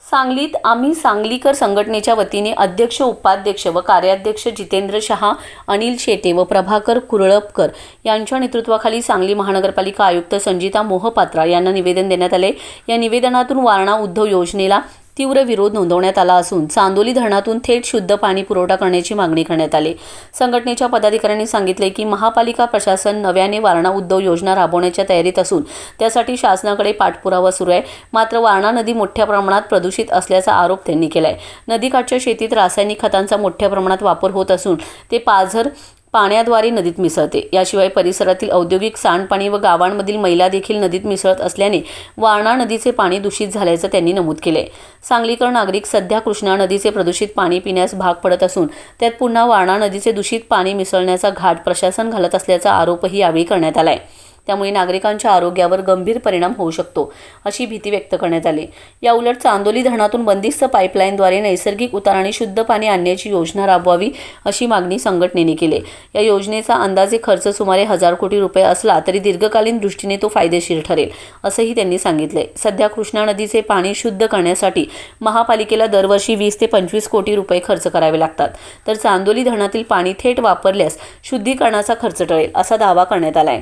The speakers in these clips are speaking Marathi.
सांगलीत आम्ही सांगलीकर संघटनेच्या वतीने अध्यक्ष, उपाध्यक्ष व कार्याध्यक्ष जितेंद्र शहा, अनिल शेटे व प्रभाकर कुरळपकर यांच्या नेतृत्वाखाली सांगली महानगरपालिका आयुक्त संजिता मोहपात्रा यांना निवेदन देण्यात आले। या निवेदनातून वारणा उद्धव योजनेला तीव्र विरोध नोंदवण्यात आला असून चांदोली धरणातून थेट शुद्ध पाणी पुरवठा करण्याची मागणी करण्यात आली। संघटनेच्या पदाधिकाऱ्यांनी सांगितले की महापालिका प्रशासन नव्याने वारणा उद्धव योजना राबवण्याच्या तयारीत असून त्यासाठी शासनाकडे पाठपुरावा सुरू आहे। मात्र वारणा नदी मोठ्या प्रमाणात प्रदूषित असल्याचा आरोप त्यांनी केलाय। नदीकाठच्या शेतीत रासायनिक खतांचा मोठ्या प्रमाणात वापर होत असून ते पाझर पाण्याद्वारे नदीत मिसळते। याशिवाय परिसरातील औद्योगिक सांडपाणी व गावांमधील मैला देखील नदीत मिसळत असल्याने वारणा नदीचे पाणी दूषित झाल्याचं त्यांनी नमूद केले। सांगलीकर नागरिक सध्या कृष्णा नदीचे प्रदूषित पाणी पिण्यास भाग पडत असून त्यात पुन्हा वारणा नदीचे दूषित पाणी मिसळण्याचा घाट प्रशासन घालत असल्याचा आरोपही यावेळी करण्यात आलाय। त्यामुळे नागरिकांच्या आरोग्यावर गंभीर परिणाम होऊ शकतो अशी भीती व्यक्त करण्यात आली। या उलट चांदोली धरणातून बंदिस्त पाईपलाईनद्वारे नैसर्गिक उताराने शुद्ध पाणी आणण्याची योजना राबवावी अशी मागणी संघटनेने केली। या योजनेचा अंदाजे खर्च सुमारे 1000 कोटी रुपये असला तरी दीर्घकालीन दृष्टीने तो फायदेशीर ठरेल असंही त्यांनी सांगितले। सध्या कृष्णा नदीचे पाणी शुद्ध करण्यासाठी महापालिकेला दरवर्षी 20 ते 25 कोटी रुपये खर्च करावे लागतात, तर चांदोली धरणातील पाणी थेट वापरल्यास शुद्धीकरणाचा खर्च टळेल असा दावा करण्यात आलाय।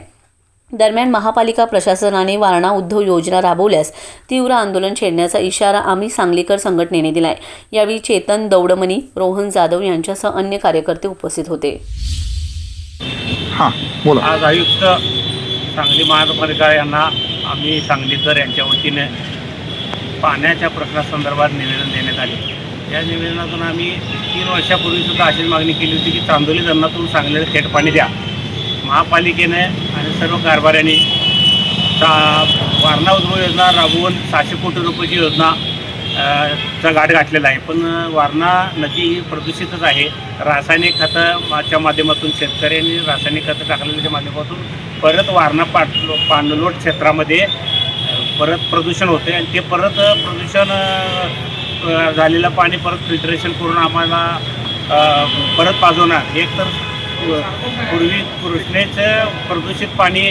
दरम्यान महापालिका प्रशासनाने वारणा उद्धव योजना राबवल्यास तीव्र आंदोलन छेडण्याचा इशारा आम्ही सांगलीकर संघटनेने दिलाय। यावेळी चेतन दौडमनी, रोहन जाधव यांच्यासह अन्य कार्यकर्ते उपस्थित होते। बोला। आज आयुक्त सांगली महानगरपालिका यांना आम्ही सांगलीकर यांच्या वतीने पाण्याच्या प्रश्नासंदर्भात निवेदन देण्यात आले। या निवेदनातून आम्ही 3 वर्षापूर्वी सुद्धा अशी मागणी केली होती की चांदोली धरणातून सांगलीला थेट पाणी द्या। महापालिकेने आणि सर्व कारभाऱ्यांनी वारणा उद्धव योजना राबवून 600 कोटी रुपयाची योजना चा गाठ घातलेला आहे, पण वारणा नदी ही प्रदूषितच आहे। रासायनिक खताच्या माध्यमातून शेतकऱ्यांनी रासायनिक खतं टाकलेल्याच्या माध्यमातून परत वारणा पाणलोट क्षेत्रामध्ये परत प्रदूषण होते आणि ते परत प्रदूषण झालेलं पाणी परत फिल्ट्रेशन करून आम्हाला परत पाजवणार। एक तर पूर्वी कृष्णेचं प्रदूषित पाणी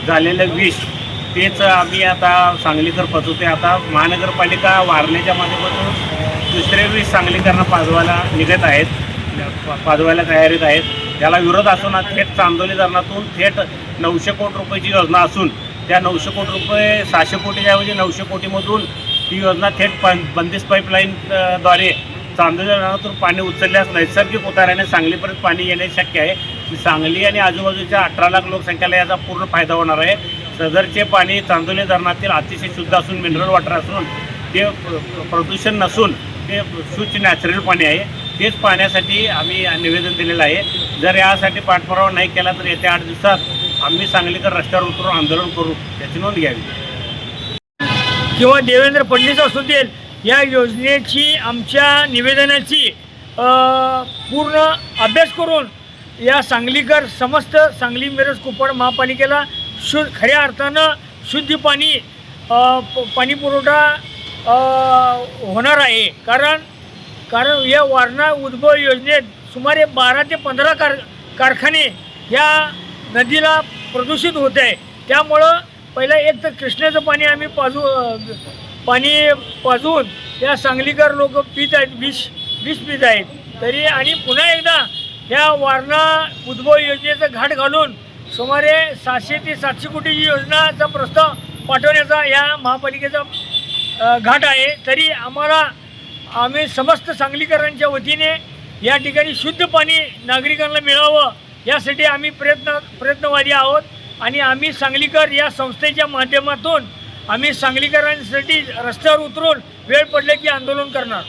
झालेलं विष तेच आम्ही आता सांगलीकर पचवते। आता महानगरपालिका वारणेच्या माध्यमातून दुसरे विष सांगलीकरांना पाजवायला तयारीत आहेत। त्याला विरोध असून थेट चांदोली धरणातून थेट 900 कोटी रुपयाची योजना असून त्या 900 कोटी रुपये 600 कोटीच्या ऐवजी 900 कोटीमधून ती योजना थेट बंदिस्त पाईपलाईनद्वारे चांदोली धरणातून पाणी उचलल्यास नैसर्गिक उताराने सांगलीपर्यंत पाणी येणे शक्य आहे। सांगली आणि आजूबाजूच्या 18 लाख लोकसंख्येला याचा पूर्ण फायदा होणार आहे। सदरचे पाणी चांदोली धरणातील अतिशय शुद्ध असून मिनरल वॉटर असून ते प्रदूषण नसून ते शुद्ध नॅचरल पाणी आहे। तेच पाण्यासाठी आम्ही निवेदन दिलेलं आहे। जर यासाठी पाठपुरावा नाही केला तर येत्या 8 दिवसात आम्ही सांगलीकर रस्त्यावर उतरून आंदोलन करू, याची नोंद घ्यावी। किंवा देवेंद्र फडणवीस असू देत, या योजनेची आमच्या निवेदनाची पूर्ण अभ्यास करून या सांगलीकर समस्त सांगली मिरज कुपड महापालिकेला खऱ्या अर्थानं शुद्ध पाणी पुरवठा होणार आहे। कारण या वारणा उद्धव योजनेत सुमारे 12 ते 15 कारखाने या नदीला प्रदूषित होत आहे। त्यामुळं पहिलं एक तर कृष्णेचं पाणी आम्ही पाजवून या सांगलीकर लोक पित आहेत, विष पित आहेत तरी, आणि पुन्हा एकदा ह्या वारणा उद्धव योजनेचं घाट घालून सुमारे 600 ते 700 कोटीची योजनाचा प्रस्ताव पाठवण्याचा या महापालिकेचा घाट आहे। तरी आम्ही समस्त सांगलीकरांच्या वतीने या ठिकाणी शुद्ध पाणी नागरिकांना मिळावं यासाठी आम्ही प्रयत्नवादी आहोत आणि आम्ही सांगलीकर या संस्थेच्या माध्यमातून आम्ही सांगलीकरांसाठी रस्त्यावर उतरून वेळ पडले की आंदोलन करणार।